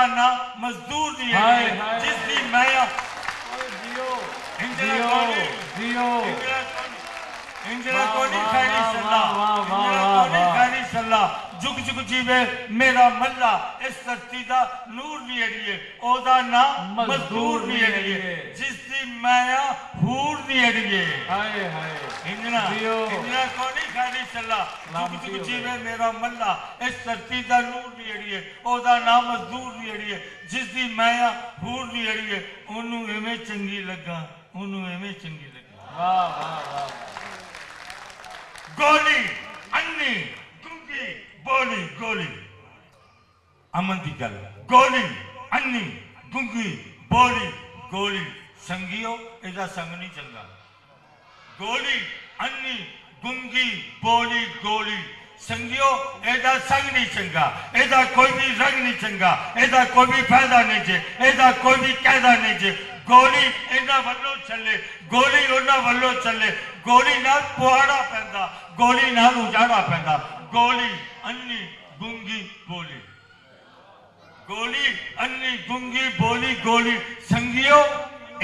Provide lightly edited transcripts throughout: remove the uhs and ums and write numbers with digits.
ना मजदूर दी जिसकी मैं इंजरा कोनी खैरी सल्ला जुग जुग जीवे मेरा मल्ला इस धरती दा नूर दी अड़िए ओदा ना मजदूर दी अड़िए जिसकी माया हूर दी अड़िए इंजरा कोनी खैरी सल्ला जुग जुग जीवे मेरा मल्ला इस धरती दा नूर दी अड़िए ओदा ना मजदूर दी अड़िए जिसकी माया हूर दी अड़िए ओनू एवें चंगी लगा ओनू एवें चंगी लगा वाह वाह वाह गोली अन्नी गुंगी बोली गोली अमन दी गल गोली अन्नी गुंगी बोली गोली संगियो एदा संग नहीं चंगा गोली अन्नी गुंगी बोली गोली संगियो एदा संग नहीं चंगा एदा कोई भी रंग नहीं चंगा एदा कोई भी फायदा नहीं जे एदा कोई भी कायदा नहीं जे गोली इन्ना वल्लों चले गोली उन्ना वल्लों चले गोली नाल पुआड़ा पैंदा गोली नाल उजाड़ा पैंदा गोली अन्नी गुंगी बोली गोली अन्नी गुंगी बोली गोली संगियो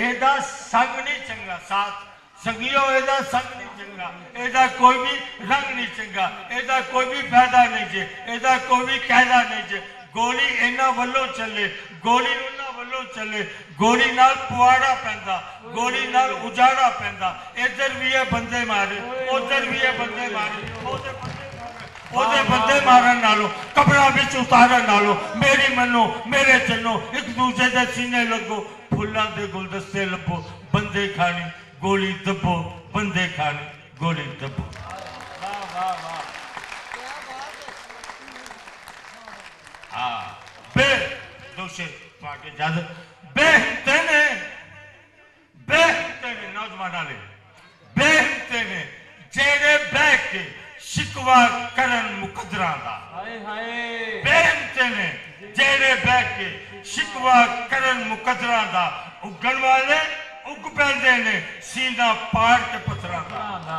एदा संग नहीं चंगा साथ संगियो एदा संग नहीं चंगा एदा कोई भी रंग नहीं चंगा एदा कोई भी फायदा नहीं जे एदा कोई भी कायदा नहीं जे गोली इन्ना वल्लों चले गोली उन्ना वल्लों चले गोली नाल पुआड़ा पैंदा गोली नाल उजाड़ा पैंदा इधर भी है बंदे मारे उधर भी है बंदे मारे ओदे बंदे मारन नालों कपड़ा विच उतारन नालों मेरी मनो मेरे चन्नो एक दूसरे दे सीने लगो फुल्लां दे गुलदस्ते लभो बंदे खानी गोली दबो बंदे खानी गोली दबो वाह वाह वाह हाँ बे दोषे पाके जाद बेहतने नौजवान वाले बेहतने जेड़े बैठ के शिकवा करन मुकदरा दा बेहतने जेड़े बैठ के शिकवा करन मुकदरा दा उगन वाले उग पैंदे ने सीना पाड़ के पत्थरां दा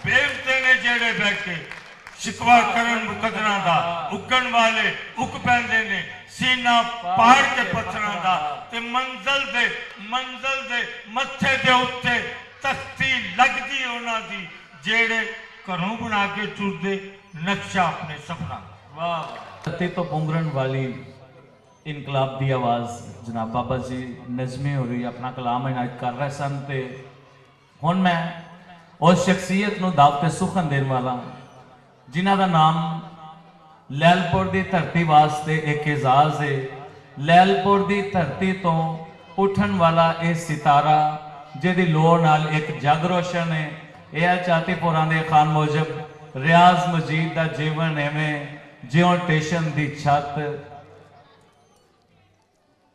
बेहतने ने जेड़े बैठ के शिकवा करन मुकदरा दा उगन वाले उग पैंदे ने सीना पाड़ के पत्थरां दा ते मंजिल दे मत्थे दे उत्ते तख्ती लगदी उन्हां दी जेड़े घरों बना के टुरदे नक्शा अपने सपना वाह धरती तो पुंगरन वाली इनकलाब दी आवाज़ जनाब बाबा जी नज़मे हो रही अपना कलाम इनायत कर रहे सन ते हुण मैं उस शख्सियत नूं दावते सुखन देने वाला जिन्हां दा नाम लैलपुर की धरती वास्ते एक एजाज है लैलपुर की धरती तो उठन वाला यह सितारा जिहदी लोड़ नाल एक जग रोशन है यह चातीपुरा के खान मूजब रियाज मजीद का जीवन एवं ज्यों स्टेशन की छत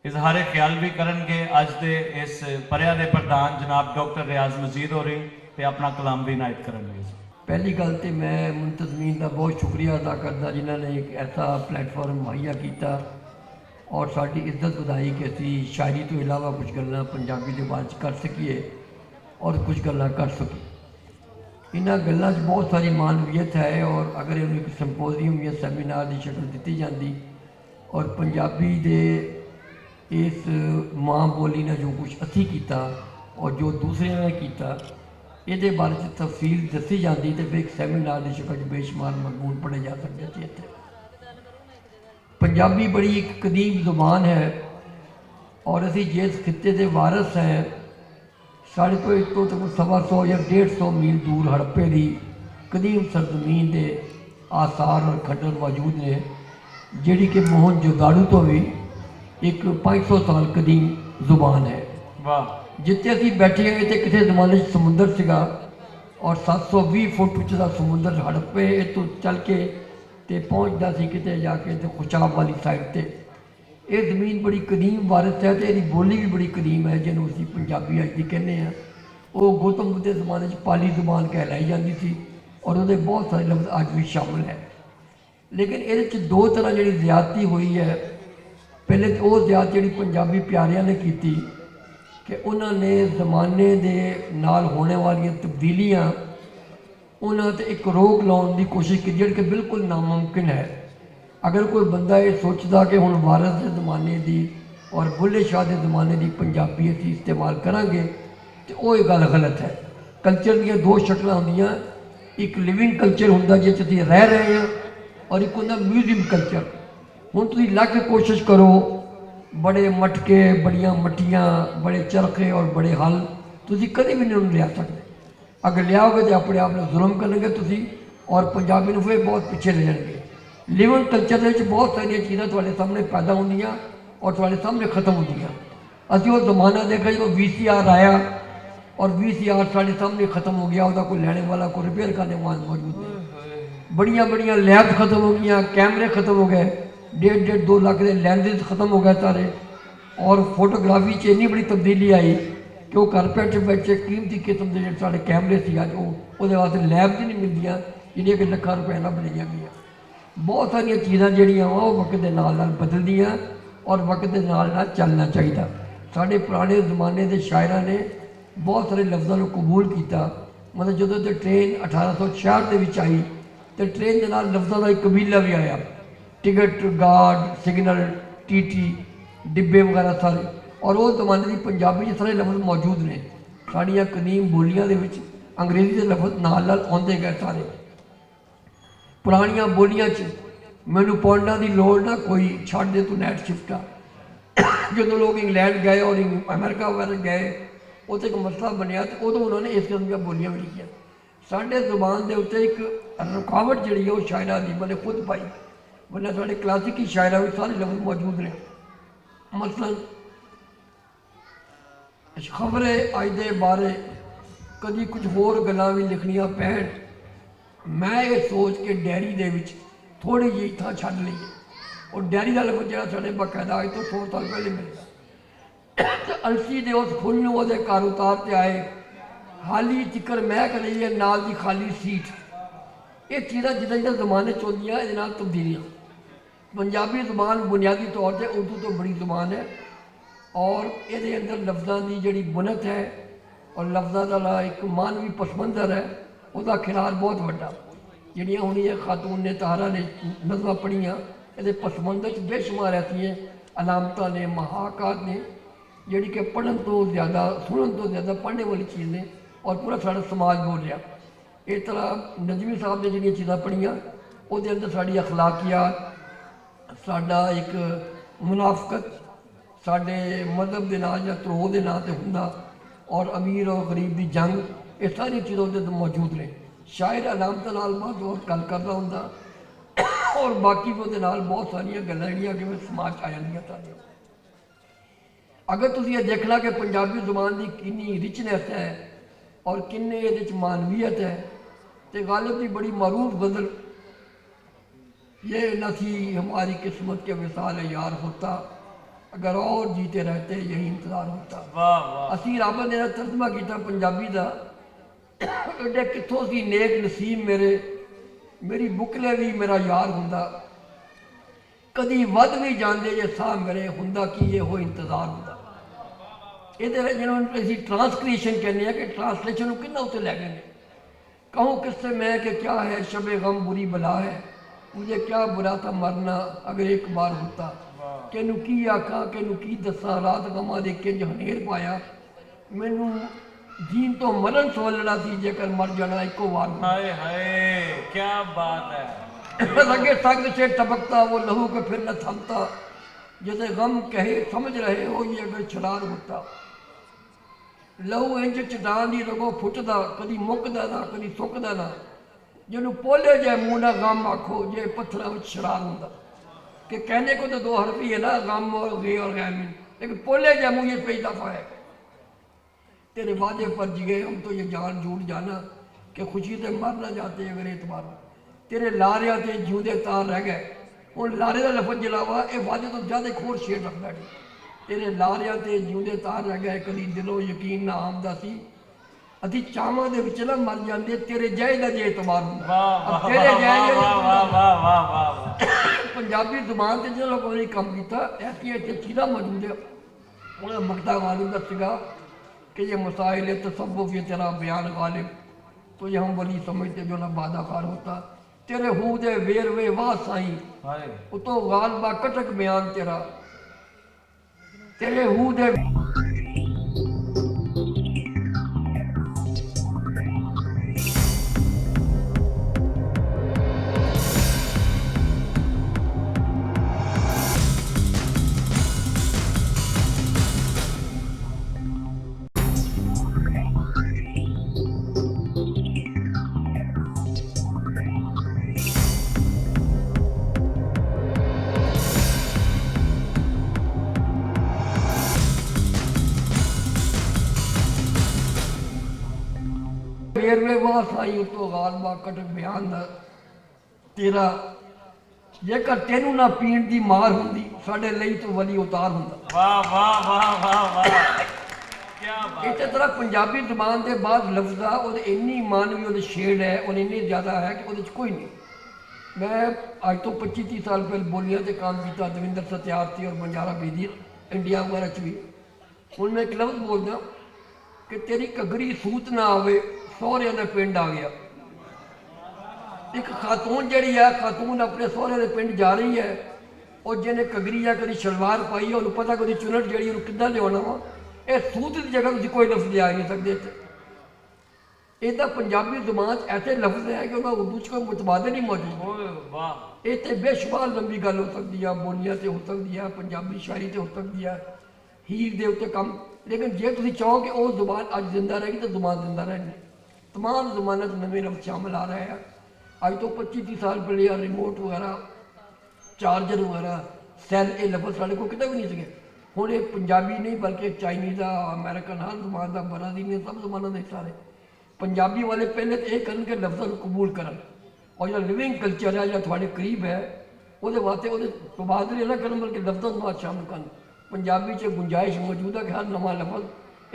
इजहारे ख्याल भी करनगे अज दे इस परिया दे प्रधान जनाब डॉक्टर रियाज मजीद हो रही ते अपना कलाम भी इनायत करेंगे। पहली गल तो मैं मुंतजमीन का बहुत शुक्रिया अदा करता जिन्होंने एक ऐसा प्लेटफॉर्म मुहैया किया और साड़ी इज्जत वधाई कि असी शायरी तो इलावा कुछ गल्लां पंजाबी के बारे कर सकीए और कुछ गल्लां कर सकी इन्हां गल्लां बहुत सारी मानवीयत है और अगर इन्हें एक संपोजियम या सैमीनार की शक्ल दी जाती और पंजाबी दे इस माँ बोली ने जो कुछ असी किया और जो दूसरे ने किया ये बारे तफसील दसी जाती तो फिर एक सैमीनार की शक्ल बेशुमार मजमून पढ़े जा सकते थे इतने पंजाबी बड़ी एक कदीम जुबान है और असी जिस खिते के वारस हैं साढ़े तो एक तो 125 या 150 मील दूर हड़प्पे की कदीम सरजमीन के आसार और खंडर मौजूद ने जिहड़ी कि मोहन जोदाड़ू तो भी एक 500 साल कदीम जुबान है वाह जिते असी बैठे हैं तो किसी जमाने समुंदर सीगा और 720 फुट उच्चा समुंदर हड़प्पे तो चल के ते पहुँचता सी किते जाके तो खुशाब वाली साइड से ये जमीन बड़ी कदीम वारस है तो यदी बोली भी बड़ी कदीम है जिन्होंने असी पंजाबी अज की कहने हैं वो गौतम बुद्ध के जमाने पाली जुबान कहलाई जाती थी और वो बहुत सारे लफ्ज अज भी शामिल है लेकिन ये दो तरह जी ज्यादती हुई है ਪਹਿਲੇ ਤਾਂ ਉਹ ਜ਼ਿਆਦਾ ਜਿਹੜੀ ਪੰਜਾਬੀ ਪਿਆਰਿਆਂ ਨੇ ਕੀਤੀ ਕਿ ਉਹਨਾਂ ਨੇ ਜ਼ਮਾਨੇ ਦੇ ਨਾਲ ਹੋਣੇ ਵਾਲੀਆਂ ਤਬਦੀਲੀਆਂ ਉਹਨਾਂ 'ਤੇ ਇੱਕ ਰੋਕ ਲਾਉਣ ਦੀ ਕੋਸ਼ਿਸ਼ ਕੀਤੀ ਜਿਹੜੀ ਕਿ ਬਿਲਕੁਲ ਨਾਮੁਮਕਿਨ ਹੈ। ਅਗਰ ਕੋਈ ਬੰਦਾ ਇਹ ਸੋਚਦਾ ਕਿ ਹੁਣ ਵਾਰਸ ਦੇ ਜ਼ਮਾਨੇ ਦੀ ਔਰ ਬੁੱਲੇ ਸ਼ਾਹ ਦੇ ਜ਼ਮਾਨੇ ਦੀ ਪੰਜਾਬੀ ਅਸੀਂ ਇਸਤੇਮਾਲ ਕਰਾਂਗੇ ਤੇ ਉਹ ਇਹ ਗੱਲ ਗਲਤ ਹੈ। ਕਲਚਰ ਦੀਆਂ ਦੋ ਸ਼ਕਲਾਂ ਹੁੰਦੀਆਂ, ਇੱਕ ਲਿਵਿੰਗ ਕਲਚਰ ਹੁੰਦਾ ਜਿਸ 'ਚ ਅਸੀਂ ਰਹਿ ਰਹੇ ਹਾਂ ਔਰ ਇੱਕ ਹੁੰਦਾ ਮਿਊਜ਼ੀਅਮ ਕਲਚਰ। ਹੁਣ ਤੁਸੀਂ ਲੱਖ ਕੋਸ਼ਿਸ਼ ਕਰੋ, ਬੜੇ ਮਟਕੇ, ਬੜੀਆਂ ਮੱਟੀਆਂ, ਬੜੇ ਚਰਖੇ ਔਰ ਬੜੇ ਹਲ ਤੁਸੀਂ ਕਦੇ ਵੀ ਨਹੀਂ ਉਹਨੂੰ ਲਿਆ ਸਕਦੇ। ਅਗਰ ਲਿਆਓਗੇ ਤਾਂ ਆਪਣੇ ਆਪ ਨੂੰ ਜ਼ੁਲਮ ਕਰਨਗੇ ਤੁਸੀਂ ਔਰ ਪੰਜਾਬੀ ਨੂੰ ਫਿਰ ਬਹੁਤ ਪਿੱਛੇ ਲੈ ਜਾਣਗੇ। ਲਿਵਿੰਗ ਕਲਚਰ ਦੇ ਵਿੱਚ ਬਹੁਤ ਸਾਰੀਆਂ ਚੀਜ਼ਾਂ ਤੁਹਾਡੇ ਸਾਹਮਣੇ ਪੈਦਾ ਹੁੰਦੀਆਂ ਔਰ ਤੁਹਾਡੇ ਸਾਹਮਣੇ ਖਤਮ ਹੁੰਦੀਆਂ। ਅਸੀਂ ਉਹ ਜ਼ਮਾਨਾ ਦੇਖਿਆ ਜਦੋਂ VCR ਆਇਆ ਔਰ VCR ਸਾਡੇ ਸਾਹਮਣੇ ਖਤਮ ਹੋ ਗਿਆ, ਉਹਦਾ ਕੋਈ ਲੈਣੇ ਵਾਲਾ, ਕੋਈ ਰਿਪੇਅਰ ਕਰਨੇ ਵਾਲਾ ਮੌਜੂਦ ਨਹੀਂ। ਬੜੀਆਂ ਬੜੀਆਂ ਲੈਬ ਖਤਮ ਹੋ ਗਈਆਂ, ਕੈਮਰੇ ਖਤਮ ਹੋ ਗਏ, 1.5 2 ਲੱਖ ਦੇ ਲੈਂਸਿਸ ਖਤਮ ਹੋ ਗਏ ਸਾਰੇ। ਔਰ ਫੋਟੋਗ੍ਰਾਫੀ 'ਚ ਇੰਨੀ ਬੜੀ ਤਬਦੀਲੀ ਆਈ ਕਿ ਉਹ ਘਰ ਬੈਠੇ ਕੀਮਤੀ ਕਿਸਮ ਦੇ ਜਿਹੜੇ ਸਾਡੇ ਕੈਮਰੇ ਸੀ ਅੱਜ ਉਹਦੇ ਵਾਸਤੇ ਲੈਬ 'ਚ ਨਹੀਂ ਮਿਲਦੀਆਂ ਜਿਹੜੀਆਂ ਕਿ ਲੱਖਾਂ ਰੁਪਏ ਨਾਲ ਬਣਾਈਆਂ ਗਈਆਂ। ਬਹੁਤ ਸਾਰੀਆਂ ਚੀਜ਼ਾਂ ਜਿਹੜੀਆਂ ਵਾ ਉਹ ਵਕਤ ਦੇ ਨਾਲ ਨਾਲ ਬਦਲਦੀਆਂ ਔਰ ਵਕਤ ਦੇ ਨਾਲ ਨਾਲ ਚੱਲਣਾ ਚਾਹੀਦਾ। ਸਾਡੇ ਪੁਰਾਣੇ ਜ਼ਮਾਨੇ ਦੇ ਸ਼ਾਇਰਾਂ ਨੇ ਬਹੁਤ ਸਾਰੇ ਲਫ਼ਜ਼ਾਂ ਨੂੰ ਕਬੂਲ ਕੀਤਾ। ਮਤਲਬ ਜਦੋਂ ਤੇ ਟ੍ਰੇਨ 1866 ਦੇ ਵਿੱਚ ਆਈ ਤੇ ਟ੍ਰੇਨ ਦੇ ਨਾਲ ਲਫ਼ਜ਼ਾਂ ਦਾ ਇੱਕ ਕਬੀਲਾ ਵੀ ਆਇਆ, ਟਿਕਟ, ਗਾਰਡ, ਸਿਗਨਲ, TT, ਡਿੱਬੇ ਵਗੈਰਾ ਸਾਰੇ। ਔਰ ਉਹ ਜ਼ਮਾਨੇ ਦੀ ਪੰਜਾਬੀ 'ਚ ਸਾਰੇ ਲਫ਼ਜ਼ ਮੌਜੂਦ ਨੇ। ਸਾਡੀਆਂ ਕਦੀਮ ਬੋਲੀਆਂ ਦੇ ਵਿੱਚ ਅੰਗਰੇਜ਼ੀ ਦੇ ਲਫ਼ਜ਼ ਨਾਲ ਨਾਲ ਆਉਂਦੇ ਗਏ ਸਾਰੇ। ਪੁਰਾਣੀਆਂ ਬੋਲੀਆਂ 'ਚ ਮੈਨੂੰ ਪੌਂਡਾਂ ਦੀ ਲੋੜ ਨਾ ਕੋਈ, ਛੱਡ ਦੇ ਤੂੰ ਨੈਟ ਸ਼ਿਫਟਾ। ਜਦੋਂ ਲੋਕ ਇੰਗਲੈਂਡ ਗਏ ਔਰ ਅਮਰੀਕਾ ਵਗੈਰਾ ਗਏ, ਉੱਥੇ ਇੱਕ ਮਸਲਾ ਬਣਿਆ ਤੇ ਉਦੋਂ ਉਹਨਾਂ ਨੇ ਇਸ ਕਿਸਮ ਦੀਆਂ ਬੋਲੀਆਂ ਵੀ ਲਿਖੀਆਂ। ਸਾਡੇ ਜ਼ੁਬਾਨ ਦੇ ਉੱਤੇ ਇੱਕ ਰੁਕਾਵਟ ਜਿਹੜੀ ਹੈ ਉਹ ਸ਼ਾਇਰਾਂ ਦੀ ਮੈंने ਖੁਦ ਪਾਈ, ਵਰਨਾ ਸਾਡੇ ਕਲਾਸਿਕੀ ਸ਼ਾਇਰਾਂ ਵਿੱਚ ਸਾਰੇ ਲਫ਼ਜ਼ ਮੌਜੂਦ ਨੇ। ਮਸਲਨ ਖਬਰੇ ਅੱਜ ਦੇ ਬਾਰੇ ਕਦੀ ਕੁਝ ਹੋਰ ਗੱਲਾਂ ਵੀ ਲਿਖਣੀਆਂ ਪੈਣ, ਮੈਂ ਇਹ ਸੋਚ ਕੇ ਡੈਰੀ ਦੇ ਵਿੱਚ ਥੋੜ੍ਹੀ ਜਿਹੀ ਥਾਂ ਛੱਡ ਲਈ। ਉਹ ਡੈਰੀ ਦਾ ਲਫ਼ਜ਼ ਜਿਹੜਾ ਸਾਡੇ ਬਾਕਾਇਦਾ ਅੱਜ ਤੋਂ 100 ਸਾਲ ਪਹਿਲੇ ਮਿਲਦਾ। ਅਲਸੀ ਦੇ ਉਸ ਫੁੱਲ ਨੂੰ ਉਹਦੇ ਘਰ ਉਤਾਰ ਤੇ ਆਏ, ਹਾਲੀ ਜ਼ਿਕਰ ਮਹਿਕ ਰਹੀ ਹੈ ਨਾਲ ਦੀ ਖਾਲੀ ਸੀਟ। ਇਹ ਚੀਜ਼ਾਂ ਜਿੱਦਾਂ ਜਿੱਦਾਂ ਜ਼ਮਾਨੇ 'ਚ ਹੁੰਦੀਆਂ ਇਹਦੇ ਨਾਲ ਤਬਦੀਲੀਆਂ। ਪੰਜਾਬੀ ਜ਼ੁਬਾਨ ਬੁਨਿਆਦੀ ਤੌਰ 'ਤੇ ਉਰਦੂ ਤੋਂ ਬੜੀ ਜ਼ੁਬਾਨ ਹੈ ਔਰ ਇਹਦੇ ਅੰਦਰ ਲਫ਼ਜ਼ਾਂ ਦੀ ਜਿਹੜੀ ਬੁਨਤ ਹੈ ਔਰ ਲਫ਼ਜ਼ਾਂ ਦਾ ਇੱਕ ਮਾਨਵੀ ਪਸਮੰਜ਼ਰ ਹੈ, ਉਹਦਾ ਖਿਲਾਰ ਬਹੁਤ ਵੱਡਾ। ਜਿਹੜੀਆਂ ਹੁਣ ਇਹ ਖਾਤੂਨ ਨੇ ਤਾਰਾ ਨੇ ਨਜ਼ਮਾਂ ਪੜ੍ਹੀਆਂ, ਇਹਦੇ ਪਸਮੰਜ਼ਰ 'ਚ ਬੇਸ਼ੁਮਾਰ ਐਸੀਆਂ ਅਲਾਮਤਾਂ ਨੇ, ਮਹਾਕਾਤ ਨੇ ਜਿਹੜੀ ਕਿ ਪੜ੍ਹਨ ਤੋਂ ਜ਼ਿਆਦਾ, ਸੁਣਨ ਤੋਂ ਜ਼ਿਆਦਾ ਪੜ੍ਹਨੇ ਵਾਲੀ ਚੀਜ਼ ਨੇ ਔਰ ਪੂਰਾ ਸਾਡਾ ਸਮਾਜ ਬੋਲ ਰਿਹਾ। ਇਸ ਤਰ੍ਹਾਂ ਨਜ਼ਮੀ ਸਾਹਿਬ ਨੇ ਜਿਹੜੀਆਂ ਚੀਜ਼ਾਂ ਪੜ੍ਹੀਆਂ ਉਹਦੇ ਅੰਦਰ ਸਾਡੀ ਅਖਲਾਕੀਆਤ, ਸਾਡਾ ਇੱਕ ਮੁਨਾਫਕਤ, ਸਾਡੇ ਮਜ਼ਹਬ ਦੇ ਨਾਂ ਜਾਂ ਧਰੋਹ ਦੇ ਨਾਂ 'ਤੇ ਹੁੰਦਾ ਔਰ ਅਮੀਰ ਔਰ ਗਰੀਬ ਦੀ ਜੰਗ, ਇਹ ਸਾਰੀਆਂ ਚੀਜ਼ਾਂ ਉਹਦੇ ਅੰਦਰ ਮੌਜੂਦ ਨੇ। ਸ਼ਾਇਰ ਅਲਾਮਤਾਂ ਨਾਲ ਬਹੁਤ ਗੱਲ ਕਰਦਾ ਹੁੰਦਾ ਔਰ ਬਾਕੀ ਵੀ ਉਹਦੇ ਨਾਲ ਬਹੁਤ ਸਾਰੀਆਂ ਗੱਲਾਂ ਜਿਹੜੀਆਂ ਕਿ ਸਮਾਜ 'ਚ ਆ ਜਾਂਦੀਆਂ ਸਾਡੀਆਂ। ਅਗਰ ਤੁਸੀਂ ਇਹ ਦੇਖਣਾ ਕਿ ਪੰਜਾਬੀ ਜ਼ੁਬਾਨ ਦੀ ਕਿੰਨੀ ਰਿਚਨੈਸ ਹੈ और किन्ने ये मानवीयत है, तो गालिब की बड़ी मरूफ गज़ल, ये न थी हमारी किस्मत के विसाल यार होता, अगर और जीते रहते यही इंतजार होता। असी रब ने तर्जमा किया पंजाबी का, एडे कितों सी नेक नसीब मेरे, मेरी बुकले भी मेरा यार हुंदा, कदी वध भी जाते जे साह मेरे हुंदा कि ये हो इंतजार हुंदा। ये जिन्होंने असी ट्रांसक्रिएशन कहने हैं कि ट्रांसलेशन कि उत्ते लै गए। कहूँ किससे मैं कि क्या है शबे गम बुरी बला है, मुझे क्या बुरा था मरना अगर एक बार होता, किनू की आखा किनू की दसा, रात गमा दे के हनेर पाया, मैनू जीन तो मरण सोलना सी जेकर मर जाना एको बार। हाय हाय क्या बात है। लगे संग से टपकता वो लहू के फिर न थमता, जैसे गम कहे समझ रहे हो ये अगर छलार होता। लहू इंज चटान दी रगो फुटदा, कदी मुकदा ना कदी सुकदा ना, जिन्हों पोले जाए मुँह ना गम आखो जे पत्थर में शरार होंदा। कि कहने को तो दो हरफ ही है ना, गम और गे और गैमिन, लेकिन पोले जाए मुँह ये कई दफ़ा है। तेरे वादे पर जिए हम तो ये जान झूठ जाना कि खुशी से मर ना जाते अगर एतबार, तेरे लारिया से जिंदे तार रह गए। और लारे का लफज जलावा ये वादे तो ज़्यादा खोर शेर रखता है। तेरे लारिया से जिंदे तार रह गए, कभी दिलों यकीन ना आमदा सी, अति चावां दे विच ना मर जाते तेरे जय का जे एतबार हुंदा। तेरे जय पंजाबी जुबान से जिन्होंने लोगों ने काम किया ऐसी ऐसी चीज़ा मौजूद है। उन्हें मकता गालिब दसेगा कि ये मसाइल तसव्वुफ ये तेरा बयान गालिब, तो ये हम वली समझते जो ना बादाकार होता, तेरे हूदे वेर वे वाह साई हाय उतो गालबा कटक बयान तेरा, तेरे हूदे वेरवे वाह साई उतो गालबा कटक बयान दा तेरा, जेकर तेनू ना पीण दी मार हुंदी साडे ਲਈ तो वली उतार हुंदा। वाह वाह वाह वाह वाह क्या बात इस तरह पंजाबी जुबान के बाद लफ्ज़ का वो इन्नी मानवी वो शेड है और इन्नी ज़्यादा है कि वो कोई नहीं। मैं अज तो 25-30 साल पहले बोलियां से काम किया, दविंदर सत्यार्थी और बंजारा बेदी इंडिया वगैरह च भी। हूँ मैं एक लफ्ज़ बोलदा कि तेरी घगरी सूत ना आवे सौहरे का पिंड आ गया। एक खातून जी है, खातून अपने सौहरे के पिंड जा रही है और जिन्हें घगरी या कभी शलवार पाई है उन्हें पता कि चुनट जी कि लिया वा, ये सूत की जगह तुम कोई लफ्ज़ लिया नहीं सकते इतने। ਇਹਦਾ पंजाबी जुबान ऐसे लफ्ज़ है कि उन्होंने उर्दू च कोई मुतबादल नहीं मौजूद। ओए वाह ये तो बेशुमार लंबी गल हो सकती है, बोलियां से हो सकती है, पंजाबी शायरी से हो सकती है, हीर के उत्ते कम। लेकिन जे तुम चाहो कि वो जुबान अज जिंदा रहेगी तो जुबान जिंदा रहनी। तमाम जुबानों से नवे लफ्ज़ शामिल आ रहे हैं। अज तो 25-30 साल पहले रिमोट वगैरह, चार्जर वगैरह, सैल, ये लफ्ज़ साढ़े को कितने भी नहीं सके। हुण ये पंजाबी नहीं बल्कि चाइनीज़, अमेरिकन, हर जुबान का बरादरी सब जुबानों के हिस्सा ने। पंजाबी वाले पहले तो यह करन के लफ्ज़ों को कबूल करन और जो लिविंग कल्चर है जो थोड़े करीब है वो वास्ते वो तबादले ना करन बल्कि लफ्ज़ों को शामिल करन। पंजाबी च गुंजाइश मौजूद है कि हर नवा लफ्ज़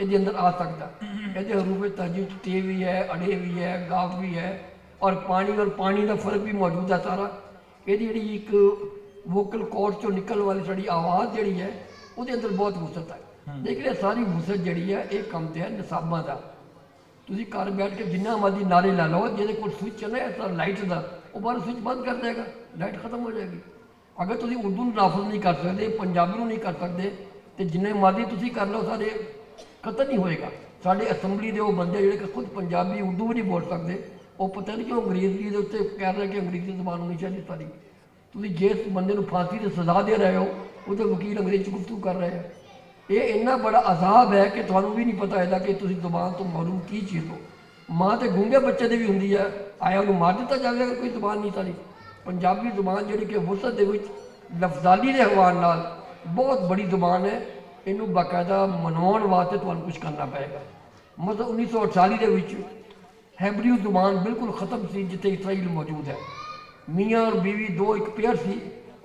ये अंदर आ सकता है। ये हरूफ तहजीब टे भी है, अड़े भी है, गाफ भी है और पानी का फर्क भी मौजूद है सारा। ये जी एक वोकल कॉर्ड चो निकल वाली साड़ी आवाज़ जी है वो अंदर बहुत वसत है। लेकिन ये सारी वसत जी है ये कम तो है निसाबा का। ਤੁਸੀਂ घर बैठ के जिन्ना मर्जी नारे ला लो, ਜਿਹਦੇ ਕੋਲ स्विच है ना ऐसा लाइट का वो बाहर स्विच बंद कर देगा, लाइट खत्म हो जाएगी। अगर तुम उर्दू नाफज नहीं कर सकते, पंजाबी नहीं कर सकते तो जिन्ने मर्जी तुम कर लो सारे खत्म नहीं होएगा। साढ़े असैम्बली के वो बंदे जोड़े खुद पंजाबी उर्दू भी नहीं बोल सकते, वो पता नहीं क्यों अंग्रेजी के उत्ते कह रहे कि अंग्रेजी जबान होनी चाहिए सारी। तुम जिस बंदे को फांसी से सजा दे रहे हो वो तो वकील अंग्रेजी गुफ्तगू कर रहे हैं। ये इन्ना बड़ा अजाब है कि तुहानू भी नहीं पता है कि तुम जुबान तो महरूम की चीज़ हो। माँ तो गूंगे बच्चे की भी होंगी है, आया उन्होंने मार दिता जाए अगर कोई जुबान नहीं सारी। पंजाबी जुबान जी कि वसत के लफजाली के हवाले नाल बहुत बड़ी जुबान है। इनू बाकायदा मनाने वास्ते तुहानू कुछ करना पएगा। मतलब 1948 के हैब्रियू जुबान बिल्कुल ख़त्म सी जिथे इसराइल मौजूद है। मियाँ और बीवी दो एक पेयर सी,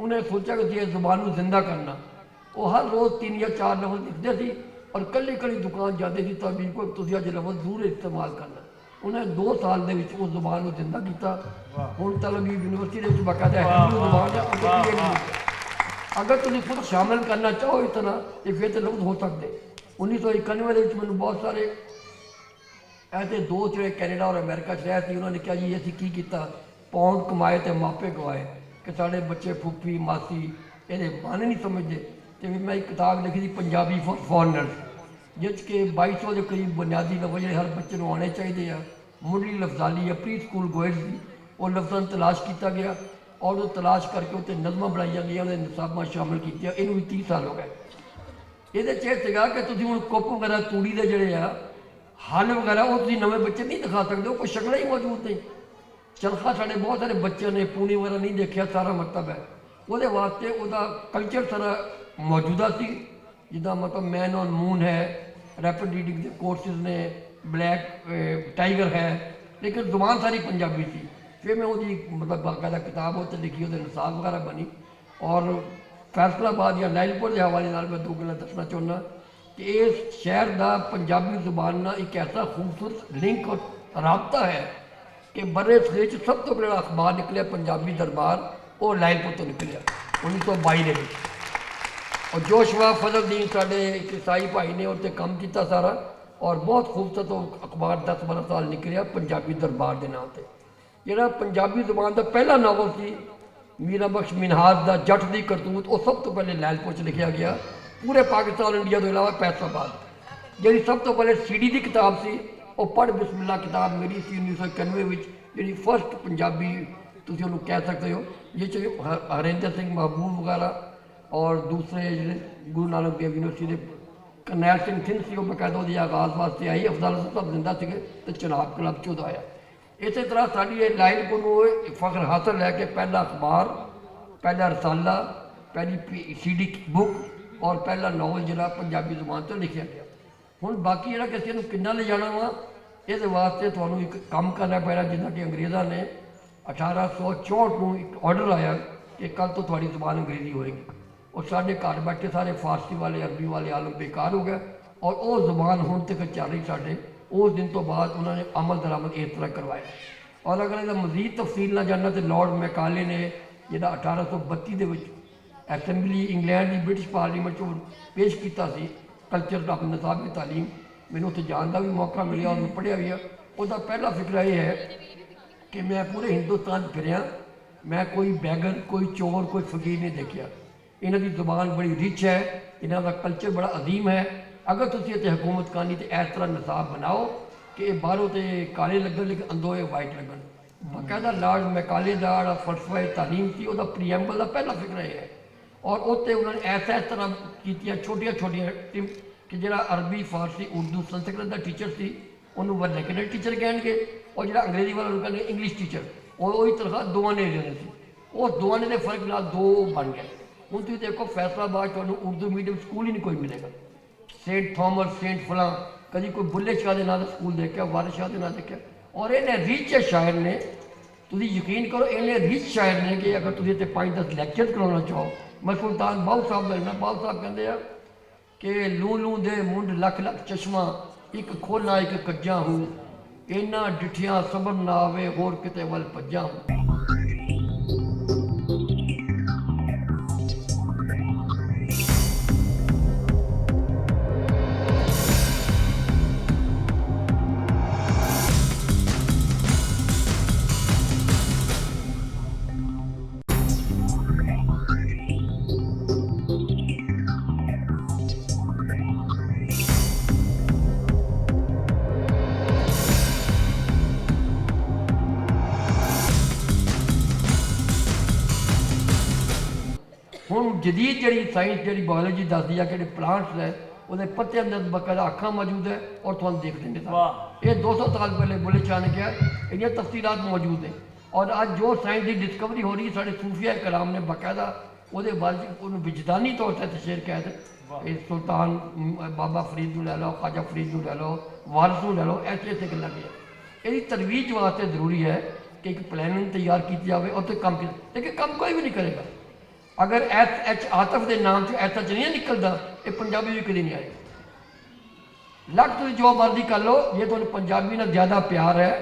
उन्हें सोचा कि इस जुबान को जिंदा करना। वो हर रोज़ 3 या 4 लफ्ज़ लिखते थे और कली कली दुकान जाते थे तभी कोई तुम अज लफ्ज़ जरूर इस्तेमाल करना। उन्हें 2 साल के उस जुबान को जिंदा किया। हूँ तलब यूनिवर्सिटी के बाकायदा हैब्रियू जुबान है। अगर तुम खुद शामिल करना चाहो इतना तो फिर तो लफ्ज़ हो सकते। 1991 में मैं बहुत सारे ऐसे दोस्त जो कैनेडा और अमेरिका रहे थे, उन्होंने कहा जी असी की किया, पाउंड कमाए तो मापे गवाए कि साढ़े बच्चे फूफी मासी ये मन नहीं समझते। तो मैं एक किताब लिखी थी पंजाबी फॉर फॉरनर्स, जिस के 2200 के करीब बुनियादी लफ्ज़ जो हर बच्चे को आने चाहिए। मुढ़ली लफ्जाली या प्री स्कूल गोयड्स की वो लफ्ज़ों तलाश किया गया और वो तलाश करके उत्ते नज़मां बनाई गई, उन्हें निसाबां शामिल किया। इनू भी 30 साल हो गए। ये चेगा कि तुम हूँ कुप वगैरह तूड़ी के जोड़े आ हल वगैरह वो तुम नवे बच्चे नहीं दिखा सकते, कोई शक्ल ही मौजूद नहीं। चरखा साढ़े बहुत सारे बच्चे ने पूनी वगैरह नहीं देखा, सारा मतलब है वो वास्ते वह कल्चर सारा मौजूदा सी। जिदा मतलब मैन ऑन मून है, रैपिड रीडिंग के कोर्सेज ने, ब्लैक टाइगर है, लेकिन जुबान सारी पंजाबी थी। फिर मैं वो मतलब बाकायदा किताब उत्ते लिखी, वो निसाब वगैरह बनी। और फैसलाबाद या लाइलपुर के हवाले नाल मैं 2 गल्लां दसना चाहुंदा कि इस शहर का पंजाबी जुबान नाल एक ऐसा खूबसूरत लिंक और राबता है कि बड़े सगेर सब तो बड़ा अखबार निकलिया पंजाबी दरबार वो लायलपुर तो निकलिया 1922 ਦੇ ਵਿੱਚ। और जोशवा फजलदीन साढ़े एक ईसाई भाई ने उत्ते काम किया सारा और बहुत खूबसूरत वो अखबार 10-12 साल निकलिया पंजाबी दरबार के नाम से। जोड़ा पंजाबी जुबान का पहला नावल सी मीरा बख्श मिनहाज का जट की करतूत, वो सब तो पहले लायलपुर च लिखा गया पूरे पाकिस्तान इंडिया तो इलावा फैसलाबाद। जी सब तो पहले CD की किताब सी वो पढ़ बिस्मिल्ला किताब मेरी सी 1991 जी फर्स्ट पंजाबी तुम उन्होंने कह सकते हो, जिस हरिंदर सिंह महबूब वगैरह और दूसरे जो गुरु नानक देव यूनिवर्सिटी के करनैल सिंह थिंद से बकायदा वो आगाज वास्ते आई, अफजल सब जिंदा से तो चनाब क्लब चौदह आया। इस तरह साड़ी लायलपुर को फख्र हासिल है कि पहला अखबार, पहला रसाला, पहली CD बुक और पहला नावल जो पंजाबी जुबान तो लिखा गया। हुण बाकी जो किसी को किन्ना ले जाना वा इस वास्ते तुहानूं एक काम करना पैना, जिदा कि अंग्रेज़ों ने 1864 को एक ऑर्डर आया कि कल तो थोड़ी जुबान अंग्रेजी होएगी और साढ़े घर बैठे सारे फारसी वाले अरबी वाले आलम बेकार हो गए और वो जुबान हुण तक चल रही साढ़े। उस दिन तो बाद उन्होंने अमल दरामद इस तरह करवाया। और अगर इसका मजीद तफसील ना जानना तो लॉर्ड मैकाले ने जिहड़ा 1832 के असैम्बली इंग्लैंड की ब्रिटिश पार्लीमेंट पेश किया कल्चर का अपनी निसाबी तालीम, मैंने उत्थे जाने का भी मौका मिला और पढ़िया भी है। उसका पहला फिक्र यह है कि मैं पूरे हिंदुस्तान फिरिया, मैं कोई बैगन, कोई चोर, कोई फकीर नहीं देखा। इन्हों की जुबान बड़ी रिच है, इन्हों का कल्चर बड़ा अजीम है। अगर तुम इतने हुकूमत करनी तो इस तरह निसाब बनाओ कि बाहरों तो काले लगन लेकिन अंदरों ये वाइट लगन। बाकायदा लॉर्ड मैकाले का फलसफा तालीम थी, वह प्रीएम्बल का पहला फिक्र यह है। और उत्ते उन्होंने ऐसा इस तरह की छोटिया छोटिया कि जो अरबी फारसी उर्दू संस्कृत का टीचर से उन्होंने वर्नैकुलर टीचर कहेंगे और जो अंग्रेजी वाला उन्होंने कहने इंग्लिश टीचर, और वही तनख्वाह दोवाने देने से उस दोवाने के फर्क नाल दो बन गए। हूँ तुम देखो फैसलाबाद तुहानूं उर्दू मीडियम स्कूल ही नहीं कोई मिलेगा। सेंट थॉमस, सेंट फलां, कभी कोई बुल्ले शाह के नाम स्कूल देखा, वारिस शाह के नाम देखा। और इन्हें रिच है शायर ने, तुम यकीन करो इन्हें रिच शायर ने कि अगर तुम इतने 5-10 लैक्चर करवाना चाहो। मैं सुल्तान बाहू साहब मिलना, बाहू साहब कहते हैं कि लू लू दे मुंड लख लख चश्मा एक खोला एक कज्जा हूँ, इन्ना डिठिया सबर ना आवे होर किते वल भज्जा हूँ। हुण जदीद जी साइंस जी बायोलॉजी दसदी है कि प्लांट्स है वो पत्ते अंदर बकायदा अखा मौजूद है और तुम देख देंगे ये 200 साल पहले बुल्ले शाह ने किया, इन तफसीलात मौजूद हैं। और आज जो साइंस की डिस्कवरी हो रही है साढ़े सूफिया कलाम ने बाकायदा वो विजदानी तौर पर तशहर किया है। सुल्तान बाबा फरीद लै लो, ख्वाजा फरीद लै लो, वारिस लै लो, ऐसे ऐसे गल्लां की यही तरवीज वास्ते जरूरी है कि एक प्लानिंग तैयार की जाए और तो काम की, लेकिन काम कोई भी नहीं करेगा अगर SH आतफ के नाम से ऐसा नहीं निकलता, ये पंजाबी भी कभी नहीं आएगी। लग तुम जो मर्जी कर लो, जे तुम पंजाबी ना ज़्यादा प्यार है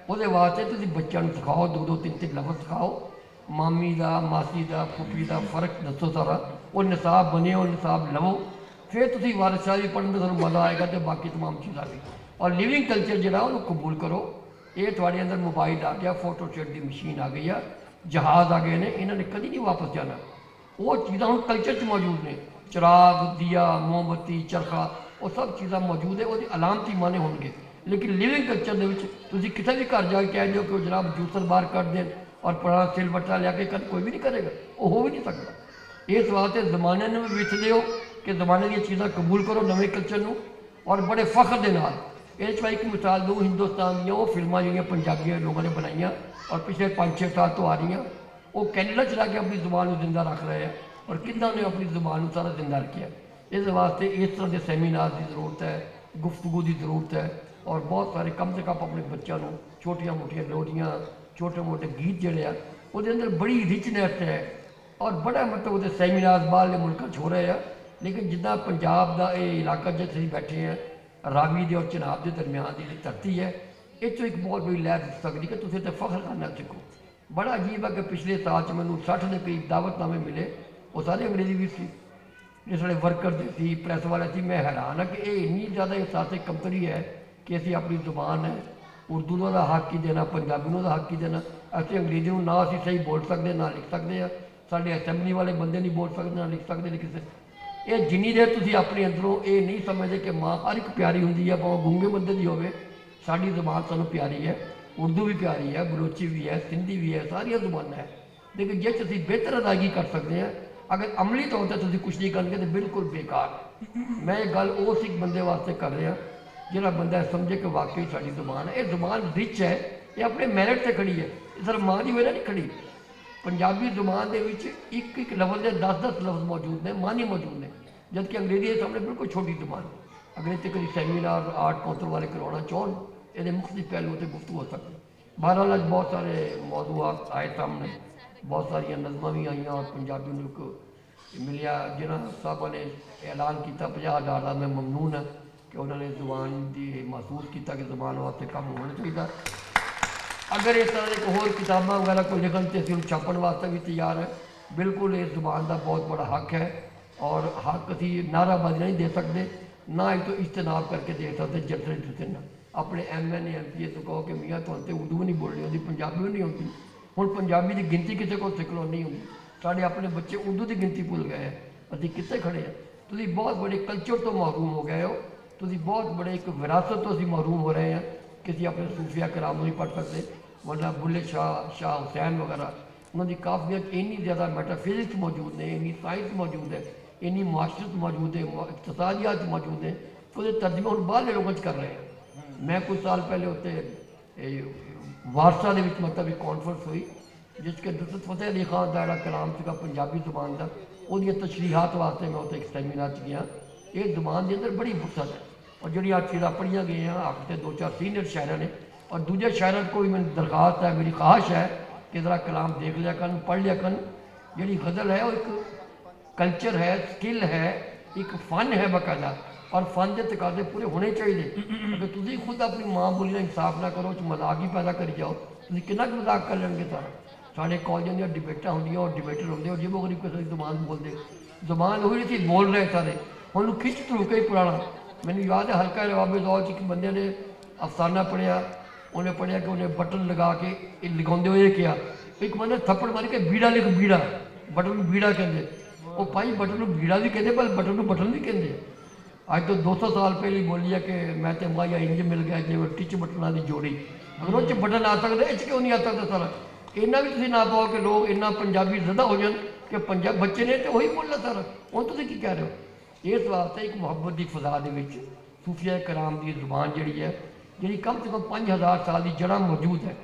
वो वास्ते तुम बच्चों सिखाओ, 2-3 लफ्ज़ सिखाओ, मामी का, मासी का, फुफी का फर्क दसो सारा, वो निसाब बने, वो निसाब लवो, फिर तुम वारिस शाह भी पढ़ने में मज़ा आएगा तो बाकी तमाम चीज़ा भी। और लिविंग कल्चर जो कबूल करो। ये थोड़े अंदर मोबाइल आ गया, फोटोस्टेट की मशीन आ गई है, जहाज़ आ गए हैं, इन्होंने कभी नहीं वापस जाना। वो चीज़ा हम कल्चर च मौजूद ने, चिराग, दिया, मोमबत्ती, चरखा, वो सब चीज़ा मौजूद है, वो अलामती माने होंगे। लेकिन लिविंग कल्चर के किसी भी घर जाके कह दो कि जनाब जूसर बाहर कर दें और पुराना सिल बट्टा लिया कर, कोई भी नहीं करेगा, वो हो भी नहीं सकता। इस वास्ते जमाने में भी विच दो कि जमाने दी चीज़ां कबूल करो नवे कल्चर को और बड़े फख्र के नाल। इस मैं एक मिसाल दूँ, हिंदुस्तान दी वो फिल्मां जो पंजाबी लोगों ने बनाई और पिछले 5-6 साल तो आ रही, वो कैनेडा चला के अपनी जुबान को जिंदा रख रहे हैं और कितना ने अपनी जुबान को सारा जिंदा रखा। इस वास्ते इस तरह के सैमीनार की जरूरत है, गुफ्तगू की जरूरत है और बहुत सारे कम से कम अपने बच्चों को छोटिया मोटिया लोरियाँ, छोटे मोटे गीत जोड़े हैं वो अंदर बड़ी रिचनेस है और बड़ा मतलब वो सैमीनार बाहरले मुल्कों हो रहे हैं। लेकिन जिदा पंजाब का ये इलाका जिथे बैठे हैं, रावी के और चिनाब के दरम्यान की धरती है, इस एक बहुत बड़ी लहर दिख सकती है कि तुम तो फख्र करना सीखो। बड़ा अजीब है कि पिछले साल च मैनू 60 के करीब दावतनामे मिले, वो सारे अंग्रेजी भी सी, जिस वे वर्कर दे सी, प्रैस वाले सी। मैं हैरान हाँ कि ये इन्नी ज़्यादा एहसास कमतरी है कि असी अपनी जुबान है उर्दू का हक ही देना, पंजाबी का हक ही देना। असं अंग्रेजी को ना असी सही बोल सकते ना लिख सकते हैं, साढ़े असैंबली वाले बंदे नहीं बोल सकते ना लिख सकते किसी। ये जिन्नी देर तुम अपने अंदरों ये नहीं समझते कि माँ हर एक प्यारी होंगी है, भावें गूंगे बंदे की होवे, साड़ी जुबान सानू प्यारी है, उर्दू भी प्यारी है, बलोची भी है, सिंधी भी है, सारिया जुबाना है। लेकिन जिस असी बेहतर अदायगी कर सकते हैं, अगर अमली तौर पर तुम कुछ नहीं करोगे तो बिल्कुल बेकार है। मैं ये गल उस एक बंदे वास्ते कर रहा जिहड़ा बंदा समझे कि वाकई साड़ी जुबान है, ये जुबान रिच है, ये अपने मैरिट से खड़ी है, सिर्फ माँ की वजह नहीं खड़ी। पंजाबी जुबान के एक एक लफ्ज़ के 10-10 लफ्ज़ मौजूद ने, मानी मौजूद ने, जबकि अंग्रेजी के सामने बिल्कुल छोटी जुबान। अगर इतने कभी सैमीनार आर्ट काउंसिल वाले करवाना चाहन, ये मुख्तलिफ पहलुओं से गुफ्तगू हो सकती। बहरहाल अज बहुत सारे मौजूद आए सामने, बहुत सारिया नज़मां भी आईयां और पंजाबी को मिलिया, जिन्होंने साहबा ने ऐलान किया 50,000 का। मैं ममनून है कि उन्होंने जुबान की महसूस किया कि जुबान वास्ते काम होना चाहिए। अगर इस तरह एक होर किताबां वगैरह को लिखन तो असं छापन वास्ते भी तैयार है। बिल्कुल इस जुबान का बहुत बड़ा हक है और हक असी नाराबाजी नहीं दे सकते, ना ही तो इज्तनाब करके दे सकते। जलसे जुलसे ना अपने MNA MPA तो कहो कि मियाँ तो उर्दू भी नहीं बोलनी होती, पंजाबी भी नहीं होती। हुण पंजाबी की गिनती किसी को सिखलो नहीं होती, साढ़े अपने बच्चे उर्दू की गिनती भुल गए हैं। अभी कितने खड़े हैं, तुम बहुत बड़े कल्चर तो महरूम हो गए हो, तुम बहुत बड़े एक विरासत तो असी महरूम हो रहे हैं कि असी अपने सूफिया कराम नहीं पढ़ सकते। वरना बुल्ले शाह हुसैन वगैरह उन्होंने काफियत इन्नी ज़्यादा मेटाफिजिक्स मौजूद है, इन्नी साइंस मौजूद है, इन्नी माशरत मौजूद है, इक़्तिसादियात मौजूद है, तो तर्जमा हम बाहर लोगों कर रहे हैं। मैं कुछ साल पहले उत्ते वारसा के मतलब एक कॉन्फ्रेंस हुई जिसके नुसरत फतेह अली खान का कलाम था पंजाबी जुबान का, वो तशरीहात वास्ते मैं उत्ते एक सैमीनार च गया। ये जुबान के अंदर बड़ी फुर्सत है और जी चीज़ा पढ़िया गई हैं हफ्ते 2-4 सीनियर शायर ने और दूजे शायरों को भी मेरी दरख्वास्त है, मेरी ख्वाहिश है कि ज़रा कलाम देख लिया कर, पढ़ लिया कर। जी गज़ल है वो एक कल्चर है, स्किल है, एक फ़न है बाकायदा और फ़न के तकाजे पूरे होने चाहिए। अगर तुम खुद अपनी माँ बोली का इंसाफ ना करो, मजाक ही पैदा करी जाओ, तुम कितना मजाक कर लेंगे। सारा साढ़े कॉलेजों दी डिबेटा होंगे और डिबेटर होंगे और जिबो गरीब किसी जुबान बोलते, जुबान वही थी बोल रहे सारे, हम खिंच तड़ूके ही पुराना। मैंने याद है हल्का रवाबे दौर एक बंदे ने अफसाना पढ़िया, उन्हें पढ़िया कि उन्हें बटन लगा के लगाते हुए किया, एक बंदे थप्पड़ मार के बीड़ा लिख, बीड़ा बटन बीड़ा कहते, वो भाई बटन बीड़ा भी कहते पर बटन बटन भी कहते। अज तो 200 साल पहले बोली है कि मैं तो माया इंज मिल गया जो टिच बटना की जोड़ी, अगर उस बटन आ सकते इस क्यों नहीं आ सकता। सारा इन्ना भी तुम ना पाओ कि लोग इन्ना पंजाबी ज़्यादा हो जाए कि पंजाब बच्चे ने तो वही बोलना सारा। हम तुम की कह रहे हो इस वास्ते एक मुहब्बत की फजा के सूफिया कराम की जुबान जी है जी कम से कम 5000 साल की जड़ा मौजूद है।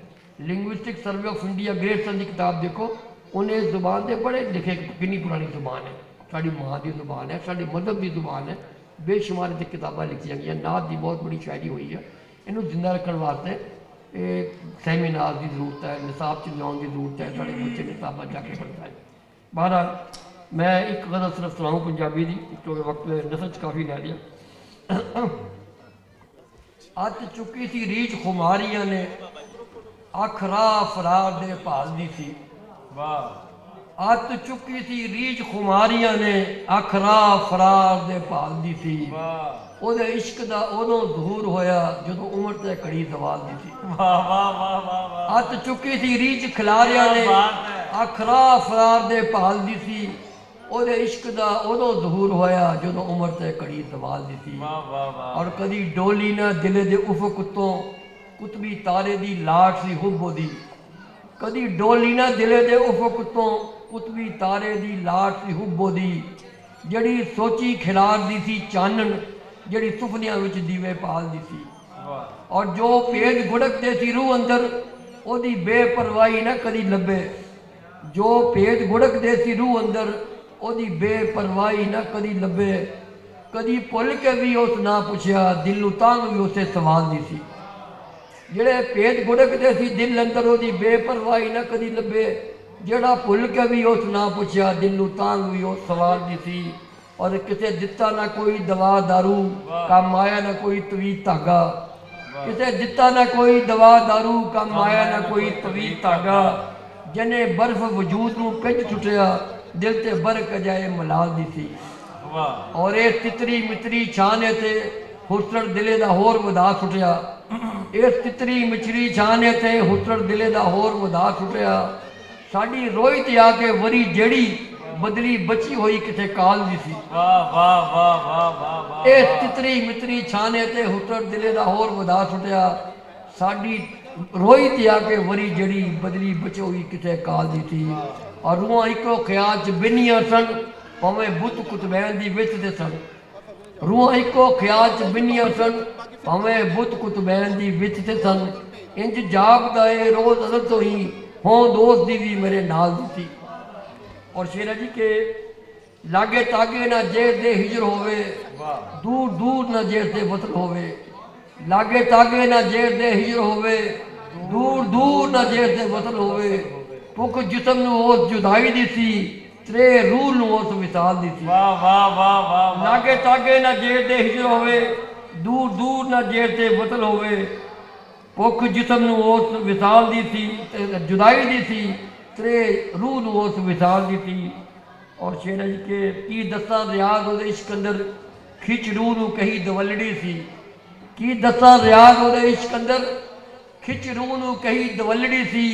Linguistic survey of India great सन की किताब देखो, उन्हें इस जुबान से बड़े लिखे कितनी पुरानी जुबान है, साड़ी माँ की जुबान है, साढ़े मजहब की जुबान है, बेशुमार इतनी किताबा लिखी गई, नात की बहुत बड़ी शायरी हुई है। इनू जिंदा रखने वास्ते सैमीनार की जरूरत है, निसाब च लाने की जरूरत है, साढ़े बच्चे निसाबा जाके पढ़ता है। बहरहाल मैं एक गज़ल सिर्फ सुनाऊँ पंजाबी की, क्योंकि वक्त नसर काफ़ी लै लिया। अत चुकी सी रीछ खुमारियां ने, अख राह फरार दे भालदी सी। वाह। अत चुकी सी रीछ खुमारियां ने, अख राह फरार दे भालदी सी। वाह। ओदे इश्क दा उदों ज़हूर होया जदों उम्र ते कड़ी सवाल दी सी। वाह वाह वाह वाह। अत चुकी सी रीछ खिलारियां ने, अख राह फरार दे भालदी सी। ਉਹਦੇ इश्क ਦਾ ਉਦੋਂ ਜ਼ਹੂਰ ਹੋਇਆ ਜਦੋਂ ਉਮਰ ਤੇ ਘੜੀ ਸਵਾਲ ਦਿੱਤੀ। ਵਾਹ ਵਾਹ ਵਾਹ। ਔਰ ਕਦੀ ਡੋਲੀ ਨਾ ਦਿਲੇ ਦੇ ਉਫਕ ਉੱਤੋਂ ਕੁਤਬੀ ਤਾਰੇ ਦੀ ਲਾਟ ਸੀ ਹੁਬ ਉਹਦੀ, ਕਦੀ ਡੋਲੀ ਨਾ ਦਿਲੇ ਦੇ ਉਫਕ ਉੱਤੋਂ ਕੁਤਬੀ ਤਾਰੇ ਦੀ ਲਾਟ ਸੀ ਹੁਬ ਉਹਦੀ, ਜਿਹੜੀ ਸੋਚੀ ਖਿਲਾਰਦੀ ਸੀ ਚਾਨਣ, ਜਿਹੜੀ ਸੁਪਨਿਆਂ ਵਿੱਚ ਦੀਵੇ ਪਾਲਦੀ ਸੀ। ਔਰ ਜੋ ਭੇਦ ਗੁੜਕਦੇ ਸੀ ਰੂਹ ਅੰਦਰ, ਉਹਦੀ ਬੇਪਰਵਾਹੀ ਨਾ ਕਦੀ ਲੱਭੇ, ਜੋ ਭੇਦ ਗੁੜਕਦੇ ਸੀ ਰੂਹ ਅੰਦਰ ਉਹਦੀ ਬੇਪਰਵਾਹੀ ਨਾ ਕਦੀ ਲੱਭੇ, ਕਦੀ ਭੁੱਲ ਕੇ ਵੀ ਉਸ ਨਾ ਪੁੱਛਿਆ, ਦਿਲ ਨੂੰ ਤਾਂ ਵੀ ਉਸੇ ਸਵਾਲ ਦੀ ਸੀ। ਜਿਹੜੇ ਭੇਦ ਗੁੜਕਦੇ ਸੀ ਦਿਲ ਅੰਦਰ ਉਹਦੀ ਬੇਪਰਵਾਹੀ ਨਾ ਕਦੀ ਲੱਭੇ, ਜਿਹੜਾ ਭੁੱਲ ਕੇ ਵੀ ਉਸ ਨਾ ਪੁੱਛਿਆ, ਦਿਲ ਨੂੰ ਤਾਂ ਵੀ ਉਸ ਸਵਾਲ ਦੀ ਸੀ। ਔਰ ਕਿਸੇ ਦਿੱਤਾ ਨਾ ਕੋਈ ਦਵਾ ਦਾਰੂ, ਕੰਮ ਆਇਆ ਨਾ ਕੋਈ ਤਵੀਤ ਧਾਗਾ, ਕਿਸੇ ਦਿੱਤਾ ਨਾ ਕੋਈ ਦਵਾ ਦਾਰੂ, ਕੰਮ ਆਇਆ ਨਾ ਕੋਈ ਤਵੀਤ ਧਾਗਾ, जने बर्फ वजूद नूं पिंज छुटिया दिल ते बरक जाए मलाल दी सी वाह और इस तितरी मितरी छाने ते हुसड़ दिले दा होर वधा छुटिया इस तितरी मिचरी छाने ते हुसड़ दिले दा होर वधा छुटिया साडी रोई ते आके वरी जेड़ी बदली बची होई किथे काल दी सी वाह वाह वाह वाह वाह वाह इस तितरी मितरी छाने ते हुसड़ दिले दा होर वधा छुटिया साडी रोई ते आके वरी जेड़ी बदली बची होई किथे काल दी सी और रूहां इको ख्याल च बिनियां सन भावें बुत कुतबैन दी विच ते सन रूहां इको ख्याल च बिनियां सन भावें बुत कुतबैन दी विच ते सन इंज जापदा ए रोज अदर तो ही हों दोस्त दी भी मेरे नाल दी सी और शेरा जी के लागे तागे ना जेर दे हिजर होवे दूर दूर ना जेर दे वतन होवे लागे तागे ना जेर दे हिजर होवे दूर दूर ना जेर दे वतन होवे भुख जिस्म नूं उस जुदाई दी सी त्रे रूह नूं उस विसाल दी सी वाह वाह वाह वाह लागे तागे ना जेर दे हिजर होवे दूर दूर ना जेर दे वतन होवे भुख जिस्म नूं उस विसाल दी सी जुदाई दी सी त्रे रूह नूं उस विसाल दी सी और शेर जी के की दसा रियाज ਉਹਦੇ इश्क अंदर खिच रूह नूं कही दवलड़ी सी की दसा रियाज ਉਹਦੇ इश्क अंदर खिच रूह नूं कही दवलड़ी सी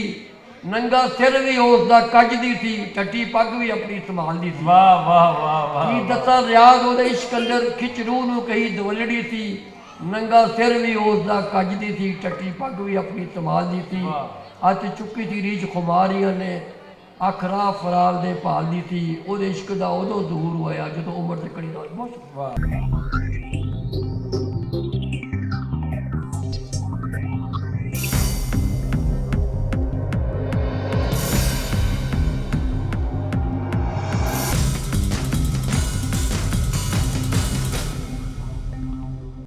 नंगा सिर भी उसका कजदी सी टट्टी पग भी अपनी संभालदी सी वाह वाह वाह वाह की दसा रियाज ਉਹਦੇ इश्क अंदर खिच रूह नूं कही दवलड़ी सी नंगा सिर भी उसका कजदी सी टट्टी पग भी अपनी संभालदी सी हथ चुकी सी रीच खुमारियां ने अखरा फराल दे भालदी सी ਉਹਦੇ इश्क दा उदों दूर होया जदों उम्र ते कड़ी नाल बहुत वाह